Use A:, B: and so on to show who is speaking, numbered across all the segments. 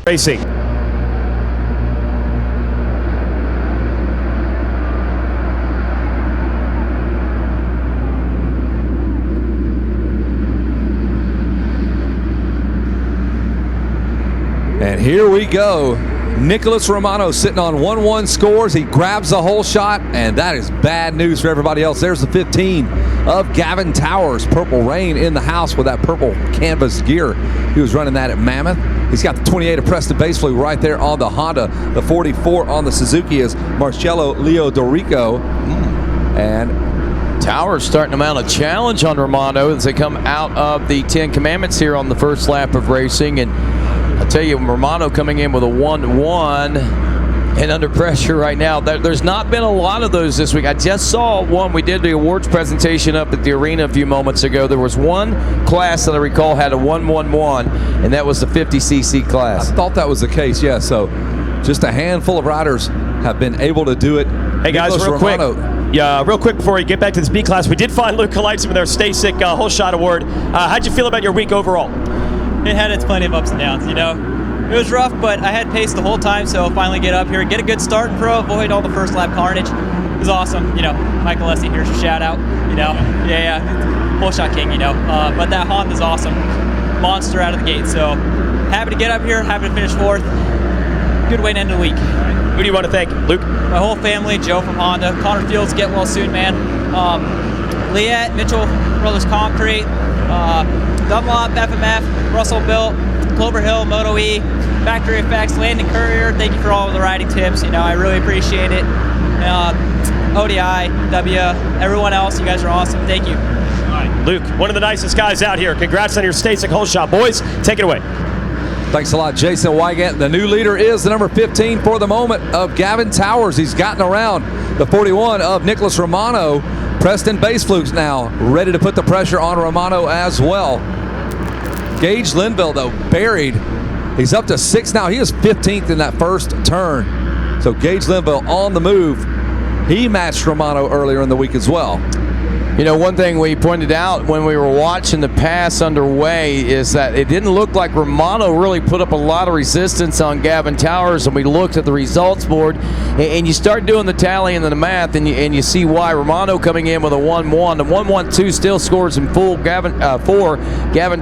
A: Racing.
B: And here we go. Nicholas Romano sitting on 1-1 scores. He grabs the hole shot, and that is bad news for everybody else. There's the 15 of Gavin Towers. Purple Rain in the house with that purple canvas gear. He was running that at Mammoth. He's got the 28 of Preston Baseflute right there on the Honda. The 44 on the Suzuki is Marcello Leo Dorico. And
C: Towers starting to mount a challenge on Romano as they come out of the 10 Commandments here on the first lap of racing. And I'll tell you, Romano coming in with a 1-1 and under pressure right now. There's not been a lot of those this week. I just saw one. We did the awards presentation up at the arena a few moments ago. There was one class that I recall had a 1-1-1, and that was the 50cc class.
B: I thought that was the case, yeah. So just a handful of riders have been able to do it.
A: Hey, guys,
B: Nicholas
A: real
B: Romano,
A: quick. Yeah, real quick before we get back to this B class, we did find Luke Kaleitz with their Stay Sick Holeshot Award. How'd you feel about your week overall?
D: It had its plenty of ups and downs, you know. It was rough, but I had pace the whole time, so finally get up here, get a good start in pro, avoid all the first lap carnage. It was awesome, you know. Michael Lessie, here's your shout out, you know. Yeah, whole shot king, you know. But that Honda's awesome, monster out of the gate. So happy to get up here, happy to finish fourth. Good way to end the week.
A: Who do you want to thank, Luke?
D: My whole family, Joe from Honda, Connor Fields, get well soon, man. Liette, Mitchell Brothers Concrete, Dunlop, FMF, Russell Built, Clover Hill, Moto E, Factory Effects, Landon Courier. Thank you for all of the riding tips. You know, I really appreciate it. ODI, W, everyone else, you guys are awesome. Thank you.
A: All right, Luke, one of the nicest guys out here. Congrats on your Stay Sick Holeshot. Boys, take it away.
B: thanks a lot, Jason Wygant. The new leader is the number 15 for the moment of Gavin Towers. He's gotten around the 41 of Nicholas Romano. Preston Baseflute's now ready to put the pressure on Romano as well. Gage Linville, though, buried. He's up to 6 now. He is 15th in that first turn. So Gage Linville on the move. He matched Romano earlier in the week as well.
C: You know, one thing we pointed out when we were watching the pass underway is that it didn't look like Romano really put up a lot of resistance on Gavin Towers, and we looked at the results board, and you start doing the tally and the math, and you see why. Romano coming in with a 1-1. The 1-1-2 still scores in full. Gavin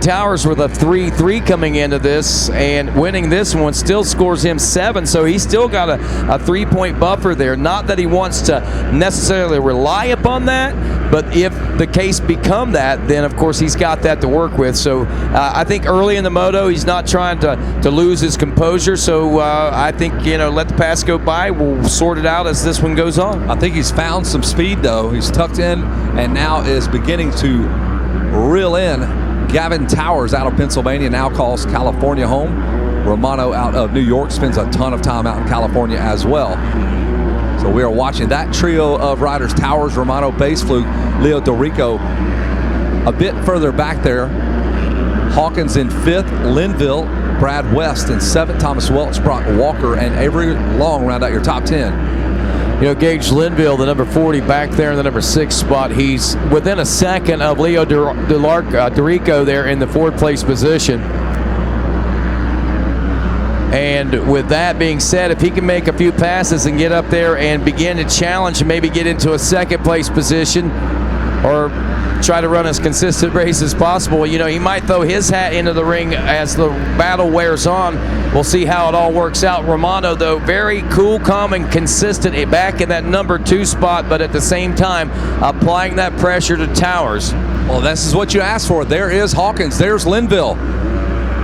C: Towers with a 3-3 coming into this, and winning this one still scores him 7, so he's still got a 3-point buffer there. Not that he wants to necessarily rely upon that, but if the case become that, then of course he's got that to work with. So I think early in the moto, he's not trying to lose his composure. So I think, you know, let the pass go by. We'll sort it out as this one goes on.
B: I think he's found some speed, though. He's tucked in and now is beginning to reel in. Gavin Towers out of Pennsylvania now calls California home. Romano out of New York spends a ton of time out in California as well. So we are watching that trio of riders, Towers, Romano, Baseflute, Leo Dorico. A bit further back there, Hawkins in 5th, Linville, Brad West in 7th, Thomas Welch, Brock Walker, and Avery Long round out your top 10.
C: You know, Gage Linville, the number 40 back there in the number 6 spot. He's within a second of Leo Dorico there in the 4th place position. And with that being said, if he can make a few passes and get up there and begin to challenge and maybe get into a 2nd place position or try to run as consistent race as possible, you know, he might throw his hat into the ring as the battle wears on. We'll see how it all works out. Romano, though, very cool, calm, and consistent back in that number 2 spot, but at the same time, applying that pressure to Towers.
B: Well, this is what you asked for. There is Hawkins. There's Linville.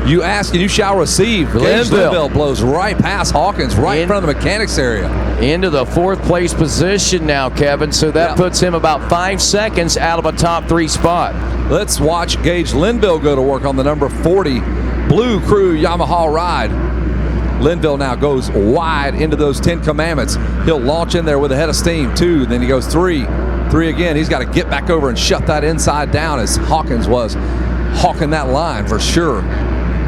B: You ask and you shall receive. Linville blows right past Hawkins, right in front of the mechanics area.
C: Into the 4th place position now, Kevin. So that puts him about 5 seconds out of a top 3 spot.
B: Let's watch Gage Linville go to work on the number 40 Blue Crew Yamaha ride. Linville now goes wide into those 10 Commandments. He'll launch in there with a head of steam. 2, then he goes 3. 3 again. He's got to get back over and shut that inside down as Hawkins was hawking that line for sure.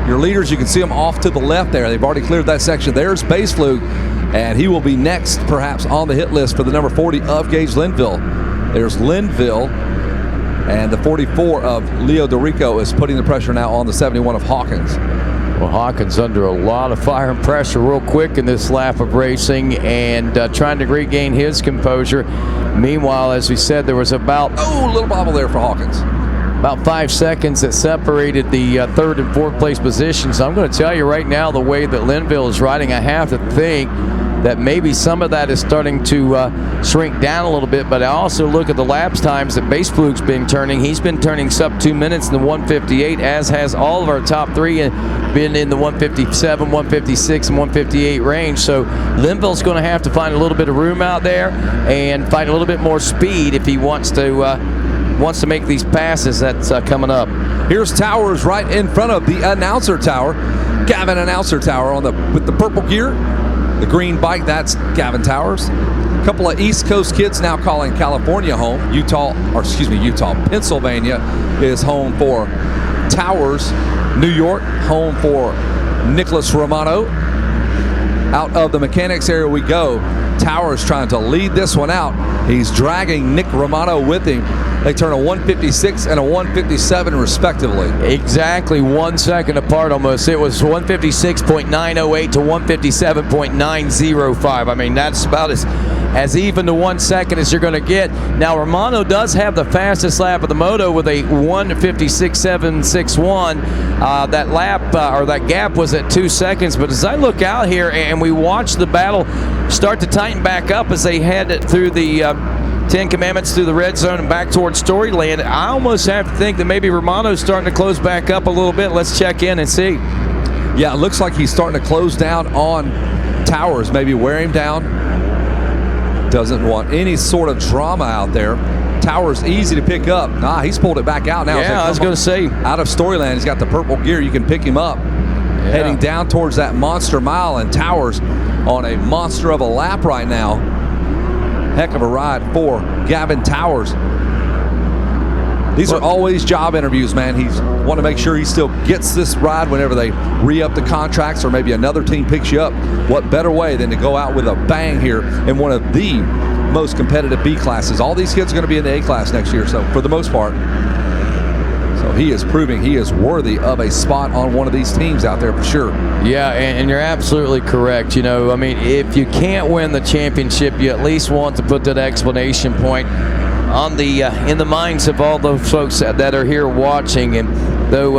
B: Your leaders, you can see them off to the left there. They've already cleared that section. There's Baseflute, and he will be next, perhaps, on the hit list for the number 40 of Gage Linville. There's Linville, and the 44 of Leo Dorico is putting the pressure now on the 71 of Hawkins.
C: Well, Hawkins under a lot of fire and pressure real quick in this lap of racing and trying to regain his composure. Meanwhile, as we said, there was about
B: a little bobble there for Hawkins.
C: About 5 seconds that separated the third and fourth place positions. So I'm going to tell you right now, the way that Linville is riding, I have to think that maybe some of that is starting to shrink down a little bit. But I also look at the laps times that Baseflug's been turning. He's been turning sub 2 minutes in the 158, as has all of our top three, and been in the 157, 156, and 158 range. So Linville's going to have to find a little bit of room out there and find a little bit more speed if he wants to make these passes that's coming up.
B: Here's Towers right in front of the announcer tower. Gavin announcer tower with the purple gear. The green bike, that's Gavin Towers. A couple of East Coast kids now calling California home. Pennsylvania is home for Towers. New York, home for Nicholas Romano. Out of the mechanics area we go. Towers trying to lead this one out. He's dragging Nick Romano with him. They turn a 156 and a 157 respectively.
C: Exactly 1 second apart almost. It was 156.908 to 157.905. I mean, that's about as even to 1 second as you're going to get. Now, Romano does have the fastest lap of the Moto with a 156.761. That lap or that gap was at 2 seconds. But as I look out here and we watch the battle start to tighten back up as they head through the 10 Commandments through the red zone and back towards Storyland, I almost have to think that maybe Romano's starting to close back up a little bit. Let's check in and see.
B: Yeah, it looks like he's starting to close down on Towers, maybe wear him down. Doesn't want any sort of drama out there. Towers easy to pick up. Nah, he's pulled it back out now.
C: Yeah, I was going to say.
B: Out of Storyland, he's got the purple gear. You can pick him up. Yeah. Heading down towards that monster mile, and Towers on a monster of a lap right now. Heck of a ride for Gavin Towers. These are always job interviews, man. He's want to make sure he still gets this ride whenever they re-up the contracts or maybe another team picks you up. What better way than to go out with a bang here in one of the most competitive B classes. All these kids are going to be in the A class next year, so for the most part. So he is proving he is worthy of a spot on one of these teams out there for sure.
C: Yeah, and you're absolutely correct. You know, I mean, if you can't win the championship, you at least want to put that explanation point on the in the minds of all those folks that are here watching. And though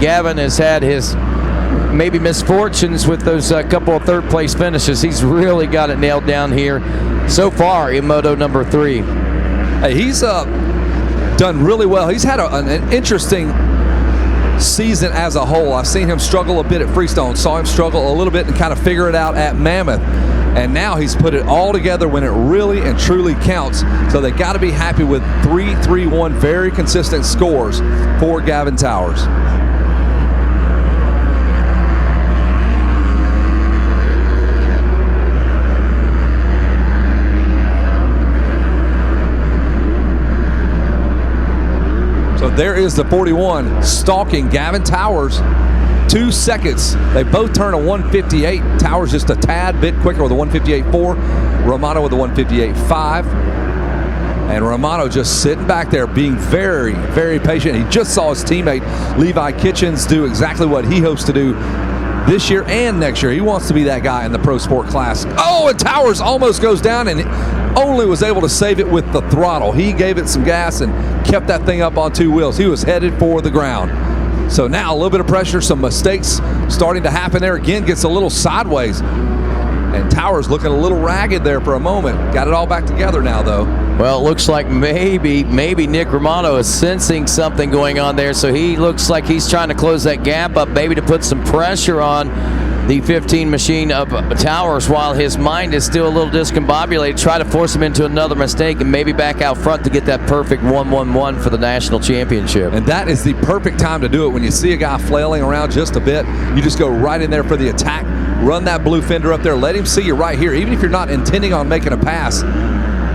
C: Gavin has had his maybe misfortunes with those couple of third place finishes, he's really got it nailed down here so far in Moto number 3.
B: Hey, he's done really well. He's had an interesting season as a whole. I've seen him struggle a bit at Freestone, saw him struggle a little bit and kind of figure it out at Mammoth. And now he's put it all together when it really and truly counts. So they got to be happy with 3-3-1, very consistent scores for Gavin Towers. So there is the 41 stalking Gavin Towers. 2 seconds. They both turn a 158. Towers just a tad bit quicker with a 158.4. Romano with a 158.5. And Romano just sitting back there being very, very patient. He just saw his teammate Levi Kitchens do exactly what he hopes to do this year and next year. He wants to be that guy in the Pro Sport class. Oh, and Towers almost goes down and only was able to save it with the throttle. He gave it some gas and kept that thing up on 2 wheels. He was headed for the ground. So now a little bit of pressure, some mistakes starting to happen there. Again, gets a little sideways. And Towers looking a little ragged there for a moment. Got it all back together now, though.
C: Well, it looks like maybe Nick Romano is sensing something going on there. So he looks like he's trying to close that gap up, maybe to put some pressure on the 15 machine of Towers while his mind is still a little discombobulated. Try to force him into another mistake and maybe back out front to get that perfect 1-1-1 for the national championship.
B: And that is the perfect time to do it. When you see a guy flailing around just a bit, you just go right in there for the attack. Run that blue fender up there. Let him see you right here. Even if you're not intending on making a pass,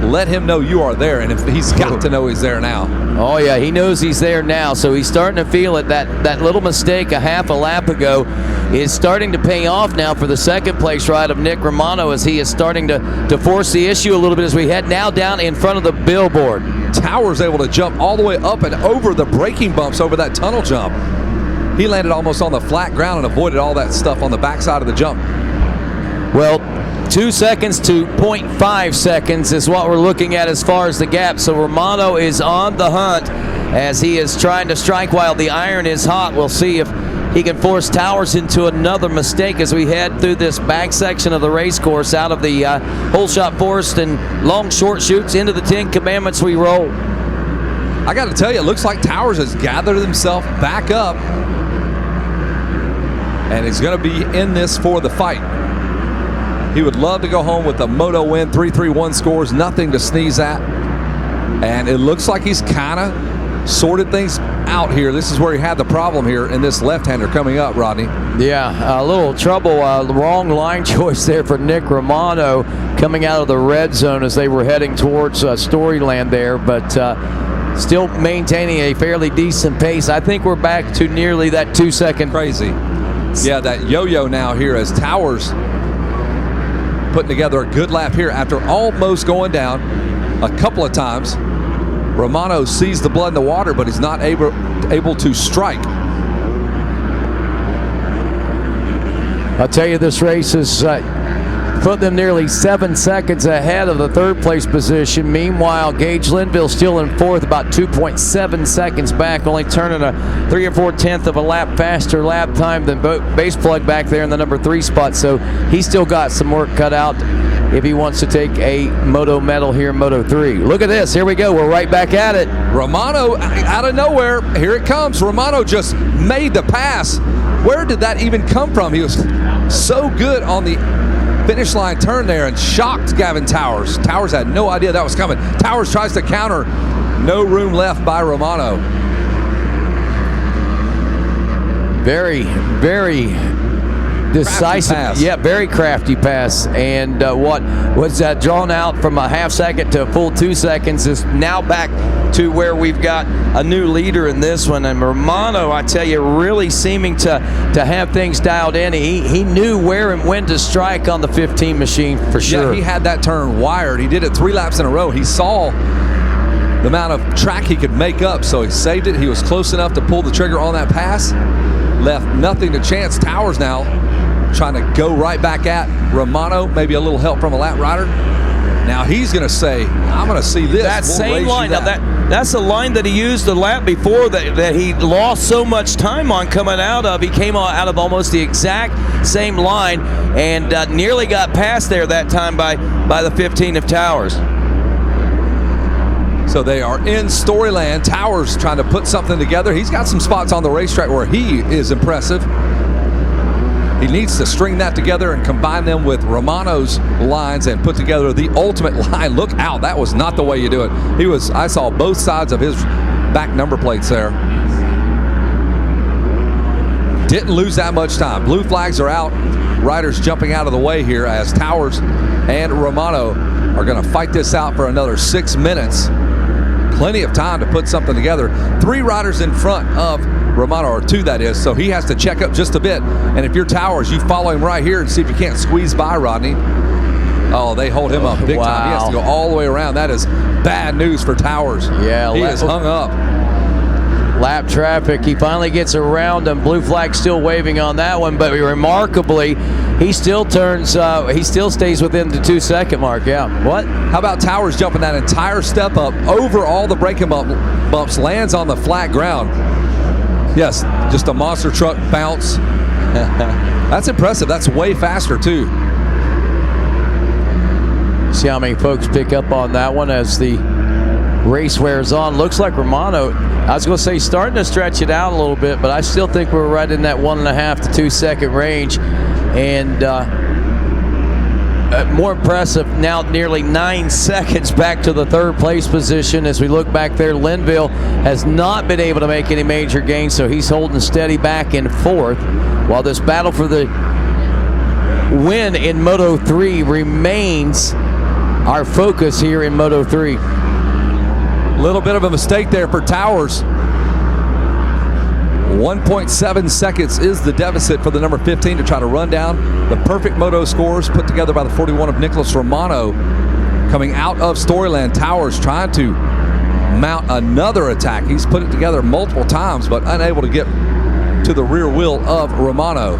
B: let him know you are there. And if he's got to know he's there now.
C: Oh, yeah, he knows he's there now, so he's starting to feel it. That little mistake a half a lap ago is starting to pay off now for the second place ride of Nick Romano, as he is starting to force the issue a little bit as we head now down in front of the billboard.
B: Towers able to jump all the way up and over the braking bumps over that tunnel jump. He landed almost on the flat ground and avoided all that stuff on the backside of the jump.
C: Well, 2 seconds to 0.5 seconds is what we're looking at as far as the gap. So Romano is on the hunt as he is trying to strike while the iron is hot. We'll see if he can force Towers into another mistake as we head through this back section of the race course out of the Holeshot Forest and long short shoots into the 10 Commandments we roll.
B: I got to tell you, it looks like Towers has gathered himself back up and is going to be in this for the fight. He would love to go home with a Moto win, 3-3-1 scores, nothing to sneeze at. And it looks like he's kind of sorted things out here. This is where he had the problem here in this left-hander coming up, Rodney.
C: Yeah, a little trouble. The wrong line choice there for Nick Romano coming out of the red zone as they were heading towards Storyland there, but still maintaining a fairly decent pace. I think we're back to nearly that 2 second.
B: Crazy. Yeah, that yo-yo now here as Towers putting together a good lap here after almost going down a couple of times. Romano sees the blood in the water, but he's not able to strike.
C: I'll tell you, this race has put them nearly 7 seconds ahead of the third place position. Meanwhile, Gage Linville still in fourth, about 2.7 seconds back, only turning a 3 or 4/10 of a lap faster lap time than Base Plug back there in the number 3 spot. So he's still got some work cut out if he wants to take a Moto medal here in Moto 3. Look at this. Here we go. We're right back at it.
B: Romano out of nowhere. Here it comes. Romano just made the pass. Where did that even come from? He was so good on the finish line turn there and shocked Gavin Towers. Towers had no idea that was coming. Towers tries to counter. No room left by Romano.
C: Very, very decisive. Yeah, very crafty pass. And what was drawn out from a half second to a full 2 seconds is now back to where we've got a new leader in this one. And Romano, I tell you, really seeming to have things dialed in. He knew where and when to strike on the 15 machine for sure.
B: Yeah, he had that turn wired. He did it 3 laps in a row. He saw the amount of track he could make up, so he saved it. He was close enough to pull the trigger on that pass. Left nothing to chance. Towers now trying to go right back at Romano. Maybe a little help from a lap rider. Now he's going to say, I'm going to see this.
C: That same line. Now that's the line that he used the lap before that he lost so much time on coming out of. He came out of almost the exact same line and nearly got past there that time by the 15 of Towers.
B: So they are in Storyland. Towers trying to put something together. He's got some spots on the racetrack where he is impressive. He needs to string that together and combine them with Romano's lines and put together the ultimate line. Look out, that was not the way you do it. I saw both sides of his back number plates there. Didn't lose that much time. Blue flags are out. Riders jumping out of the way here as Towers and Romano are going to fight this out for another 6 minutes. Plenty of time to put something together. 3 riders in front of Romano, or 2 that is, so he has to check up just a bit. And if you're Towers, you follow him right here and see if you can't squeeze by Rodney. Oh, they hold him up big time. He has to go all the way around. That is bad news for Towers.
C: Yeah,
B: he is hung up.
C: Lap traffic. He finally gets around him. Blue flag still waving on that one, but remarkably, he still turns. He still stays within the 2 second mark. Yeah. What?
B: How about Towers jumping that entire step up over all the braking bumps, lands on the flat ground. Yes, just a monster truck bounce. That's impressive. That's way faster too.
C: See how many folks pick up on that one as the race wears on. Looks like Romano, I was going to say, starting to stretch it out a little bit, but I still think we're right in that 1.5 to 2 second range. And more impressive, now nearly 9 seconds back to the third place position. As we look back there, Linville has not been able to make any major gains, so he's holding steady back in fourth, while this battle for the win in Moto 3 remains our focus here in Moto 3.
B: Little bit of a mistake there for Towers. 1.7 seconds is the deficit for the number 15 to try to run down the perfect Moto scores put together by the 41 of Nicholas Romano. Coming out of Storyland, Towers trying to mount another attack. He's put it together multiple times, but unable to get to the rear wheel of Romano.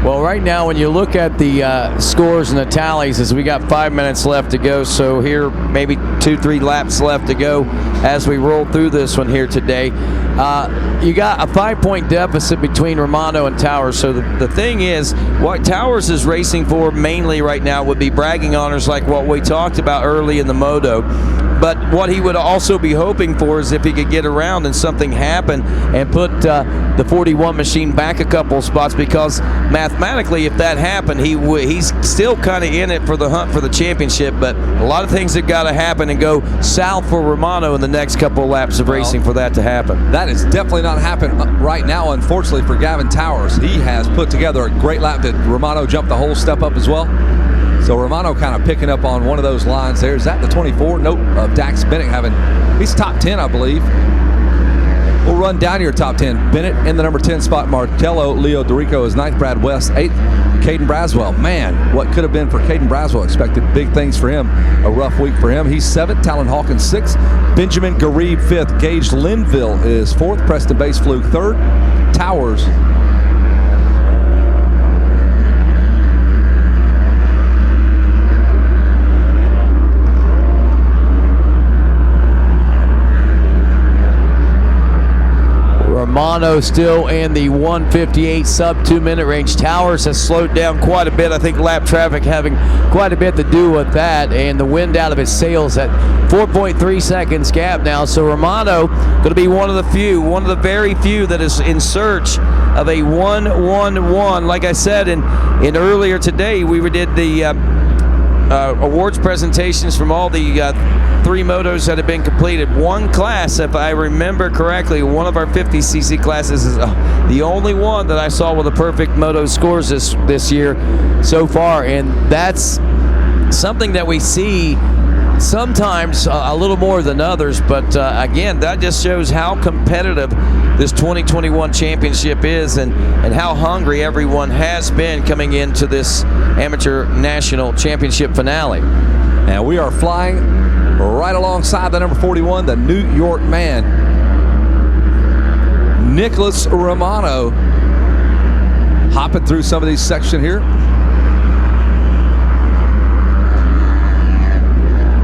C: Well, right now, when you look at the scores and the tallies, as we got 5 minutes left to go, so here maybe 2-3 laps left to go as we roll through this one here today. You got a 5-point deficit between Romano and Towers. So the thing is, what Towers is racing for mainly right now would be bragging honors like what we talked about early in the Moto. But what he would also be hoping for is if he could get around and something happen and put the 41 machine back a couple spots, because mathematically, if that happened, he's still kind of in it for the hunt for the championship. But a lot of things have got to happen and go south for Romano in the next couple of laps of racing for that to happen.
B: That is definitely not happening right now, unfortunately, for Gavin Towers. He has put together a great lap. Did Romano jump the whole step up as well? So Romano kind of picking up on one of those lines there. Is that the 24? Nope. Dax Bennett he's top 10, I believe. We'll run down your top 10. Bennett in the number 10 spot. Martello Leo Dorico is 9th. Brad West 8th. Caden Braswell. Man, what could have been for Caden Braswell. Expected big things for him. A rough week for him. He's 7th. Talon Hawkins 6th. Benjamin Garib 5th. Gage Linville is 4th. Preston Base Fluke 3rd. Towers
C: Romano still in the 1:58 sub 2 minute range. Towers has slowed down quite a bit. I think lap traffic having quite a bit to do with that, and the wind out of his sails at 4.3 seconds gap now. So Romano going to be one of the very few that is in search of a 1-1-1. Like I said in earlier today, we did the awards presentations from all the 3 motos that have been completed. One class, if I remember correctly, one of our 50cc classes is the only one that I saw with the perfect moto scores this year so far, and that's something that we see sometimes a little more than others. But again, that just shows how competitive this 2021 championship is, and how hungry everyone has been coming into this amateur national championship finale.
B: And we are flying right alongside the number 41, the New York man, Nicholas Romano, hopping through some of these sections here.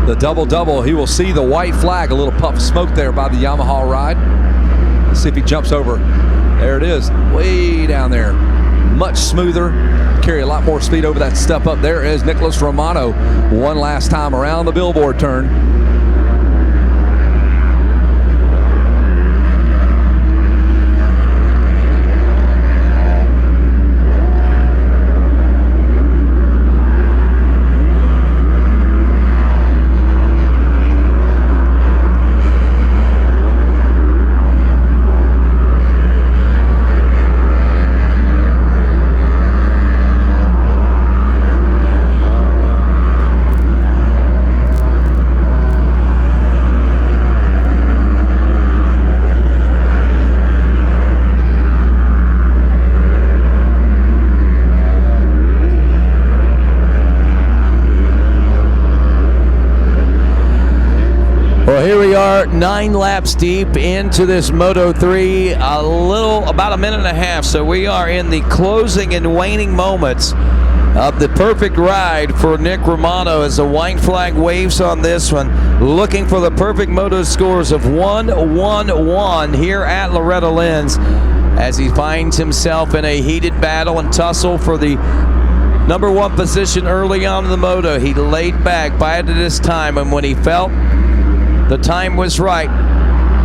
B: The double-double, he will see the white flag, a little puff of smoke there by the Yamaha ride. Let's see if he jumps over. There it is, way down there. Much smoother, carry a lot more speed over that step up. There is Nicholas Romano one last time around the billboard turn.
C: Well, here we are 9 laps deep into this Moto 3, about a minute and a half. So we are in the closing and waning moments of the perfect ride for Nick Romano as the white flag waves on this one, looking for the perfect Moto scores of 1-1-1 here at Loretta Lynn's, as he finds himself in a heated battle and tussle for the number 1 position early on in the Moto. He laid back, bided his time, and when he felt the time was right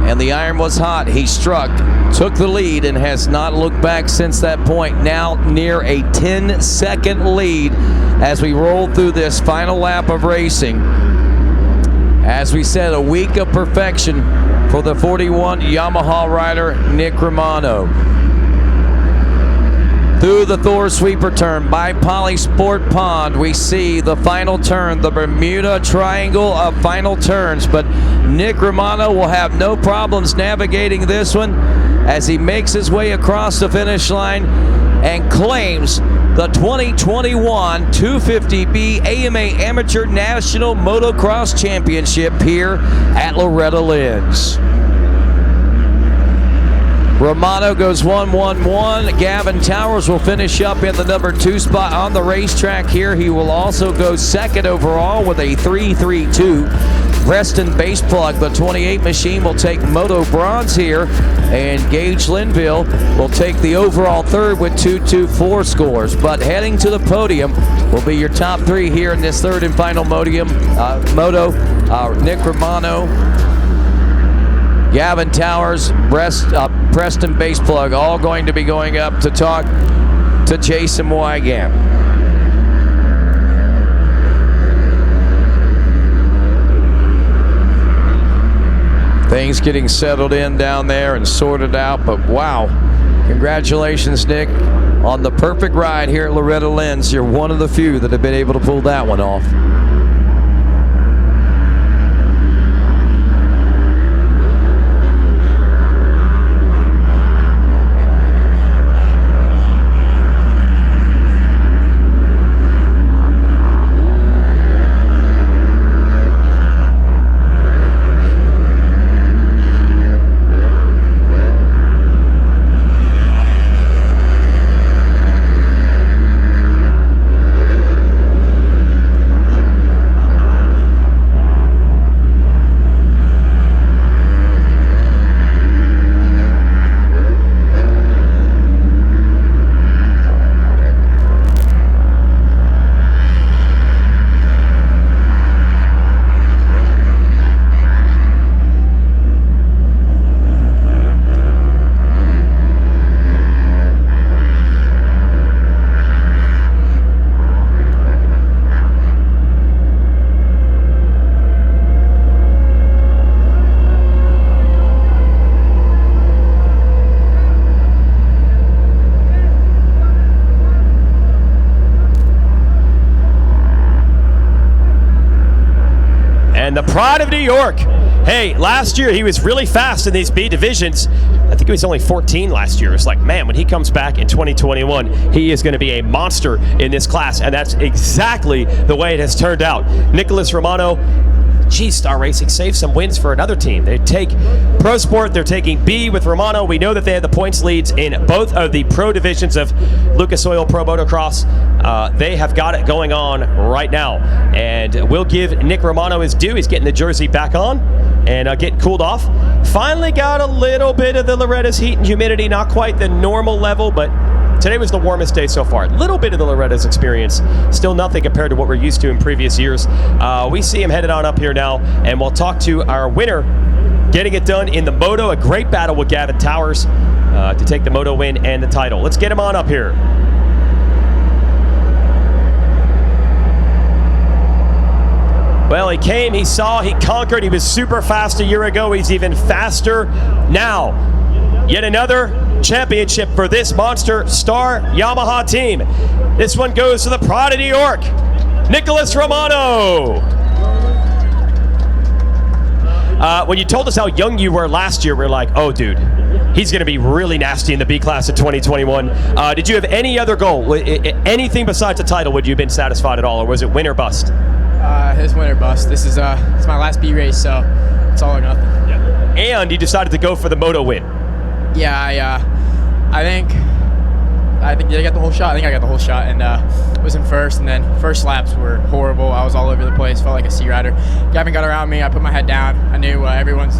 C: and the iron was hot, he struck, took the lead, and has not looked back since that point. Now near a 10-second lead as we roll through this final lap of racing. As we said, a week of perfection for the 41 Yamaha rider, Nick Romano. Through the Thor sweeper turn by Poly Sport Pond, we see the final turn, the Bermuda Triangle of final turns. But Nick Romano will have no problems navigating this one as he makes his way across the finish line and claims the 2021 250B AMA Amateur National Motocross Championship here at Loretta Lynn's. Romano goes 1-1-1. Gavin Towers will finish up in the number 2 spot on the racetrack here. He will also go second overall with a 3-3-2. Preston Base Plug, the 28 machine, will take Moto bronze here, and Gage Linville will take the overall third with 2-2-4 scores. But heading to the podium will be your top 3 here in this third and final Moto. Nick Romano, Gavin Towers, Preston Base Plug, all going to be going up to talk to Jason Wygant. Things getting settled in down there and sorted out, but wow, congratulations, Nick, on the perfect ride here at Loretta Lynn's. You're one of the few that have been able to pull that one off.
A: And the pride of New York. Hey, last year he was really fast in these B divisions. I think he was only 14 last year. It's like, man, when he comes back in 2021, he is going to be a monster in this class. And that's exactly the way it has turned out. Nicholas Romano, geez, Star Racing saved some wins for another team. They take Pro Sport, they're taking B with Romano. We know that they had the points leads in both of the pro divisions of Lucas Oil Pro Motocross. They have got it going on right now. And we'll give Nick Romano his due. He's getting the jersey back on and getting cooled off. Finally got a little bit of the Loretta's heat and humidity, not quite the normal level, but today was the warmest day so far. A little bit of the Loretta's experience, still nothing compared to what we're used to in previous years. We see him headed on up here now, and we'll talk to our winner getting it done in the Moto. A great battle with Gavin Towers to take the Moto win and the title. Let's get him on up here. Well, he came, he saw, he conquered. He was super fast a year ago. He's even faster now. Yet another championship for this Monster Star Yamaha team. This one goes to the pride of New York, Nicholas Romano. When you told us how young you were last year, we were like, oh, dude, he's going to be really nasty in the B class in 2021. Did you have any other goal? Anything besides the title, would you have been satisfied at all, or was it win or bust?
E: It's win or bust. This is it's my last B race, so it's all or nothing.
A: Yeah. And you decided to go for the Moto win.
E: Yeah, I think I got the whole shot. I think I got the whole shot, and was in first. And then first laps were horrible. I was all over the place. Felt like a sea rider. Gavin got around me. I put my head down. I knew everyone's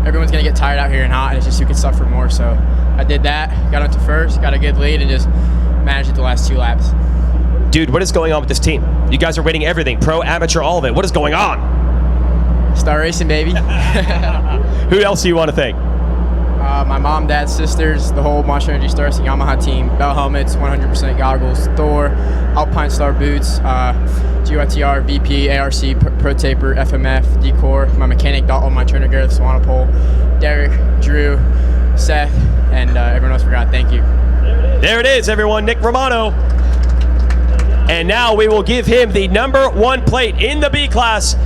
E: gonna get tired out here and hot, and it's just who can suffer more. So I did that. Got into first. Got a good lead, and just managed it the last 2 laps.
A: Dude, what is going on with this team? You guys are winning everything, pro, amateur, all of it. What is going on?
E: Star Racing, baby.
A: Who else do you want to thank?
E: My mom, dad, sisters, the whole Monster Energy Star Racing Yamaha team, Bell helmets, 100% goggles, Thor, Alpine Star boots, GYTR, VP, ARC, Pro Taper, FMF, Decor, my mechanic, Dalton, my trainer, Gareth Swanepoel, Derek, Drew, Seth, and everyone else forgot. Thank you.
A: There it is, everyone. Nick Romano. And now we will give him the #1 plate in the B class.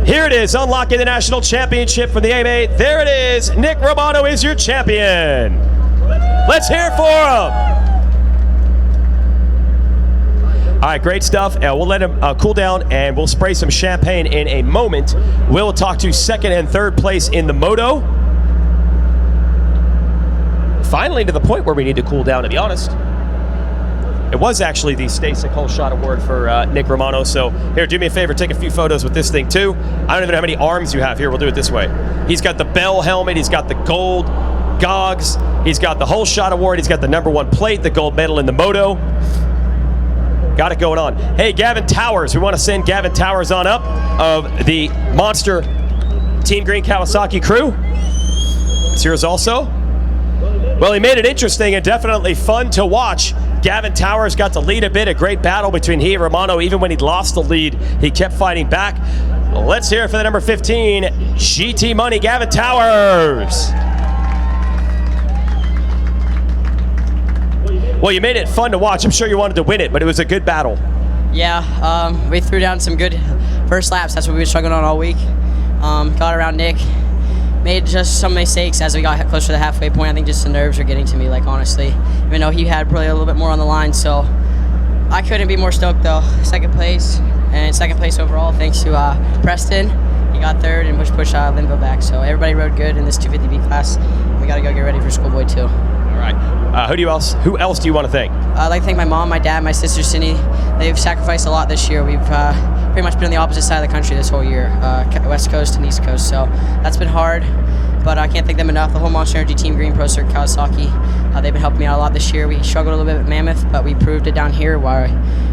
A: Here it is, unlocking the national championship from the AMA. There it is, Nick Romano is your champion. Let's hear it for him. All right, great stuff. We'll let him cool down, and we'll spray some champagne in a moment. We'll talk to second and third place in the Moto. finally to the point where we need to cool down, to be honest. It was actually the Stasic Holeshot Award for Nick Romano. So here, do me a favor, take a few photos with this thing too. I don't even know how many arms you have here. We'll do it this way. He's got the Bell helmet. He's got the gold gogs. He's got the Holeshot Award. He's got the #1 plate, the gold medal in the Moto. Got it going on. Hey, Gavin Towers. We want to send Gavin Towers on up of the Monster Team Green Kawasaki crew. It's yours also. Well, he made it interesting and definitely fun to watch. Gavin Towers got to lead a bit, a great battle between he and Romano. Even when he'd lost the lead, he kept fighting back. Let's hear it for the number 15, GT Money, Gavin Towers. Well, you made it fun to watch. I'm sure you wanted to win it, but it was a good battle.
F: Yeah, we threw down some good first laps. That's what we were struggling on all week. Got around Nick. Made just some mistakes as we got closer to the halfway point. I think just the nerves were getting to me, like, honestly. Even though he had probably a little bit more on the line, so I couldn't be more stoked, though. Second place, and second place overall, thanks to Preston. He got third, and pushed Lynn back. So everybody rode good in this 250B class. We got to go get ready for Schoolboy, too.
A: All right. Who else do you want to thank?
F: I'd like to thank my mom, my dad, my sister, Cindy. They've sacrificed a lot this year. We've pretty much been on the opposite side of the country this whole year, West Coast and East Coast. So that's been hard, but I can't thank them enough. The whole Monster Energy Team Green Pro Circuit Kawasaki, they've been helping me out a lot this year. We struggled a little bit at Mammoth, but we proved it down here where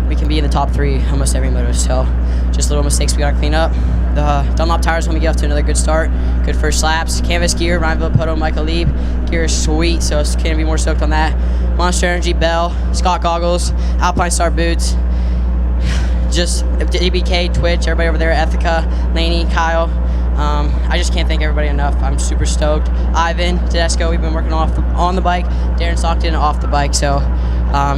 F: we can be in the top 3 almost every moto. So just little mistakes we got to clean up. The Dunlop tires when we get off to another good start. Good first laps. Canvas gear, Ryan Poto, Michael Lieb. Gear is sweet, so can't be more stoked on that. Monster Energy, Bell, Scott goggles, Alpine Star boots. Just DBK, Twitch, everybody over there, Ethica, Laney, Kyle. I just can't thank everybody enough. I'm super stoked. Ivan, Tedesco, we've been working on the bike. Darren Stockton off the bike, so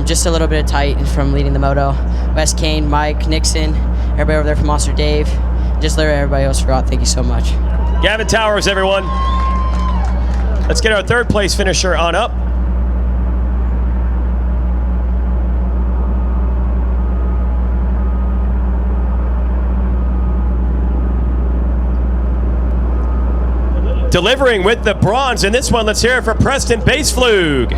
F: just a little bit of tight from leading the moto. Wes Kane, Mike, Nixon, everybody over there from Monster Dave. Just literally everybody else forgot. Thank you so much.
A: Gavin Towers, everyone. Let's get our third place finisher on up. Delivering with the bronze in this one, let's hear it for Preston Baseflug.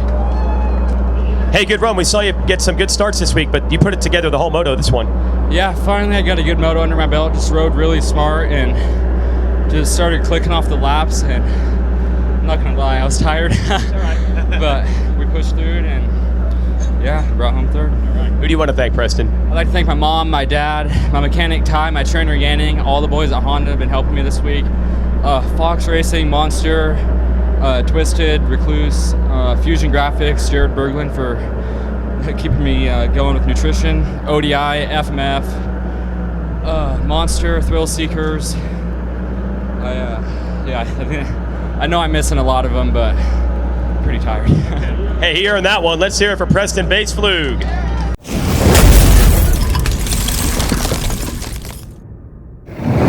A: Hey, good run. We saw you get some good starts this week, but you put it together the whole moto this one.
G: Yeah, finally I got a good moto under my belt. Just rode really smart and just started clicking off the laps. And I'm not gonna lie, I was tired, but we pushed through it and yeah, brought home third.
A: All right. Who do you want to thank, Preston?
G: I'd like to thank my mom, my dad, my mechanic Ty, my trainer Yanning, all the boys at Honda have been helping me this week. Fox Racing, Monster, Twisted, Recluse, Fusion Graphics, Jared Berglund for keeping me going with nutrition, ODI, FMF, Monster, Thrill Seekers. I know I'm missing a lot of them, but pretty tired.
A: Hey, here in that one, let's hear it for Preston Baseflug.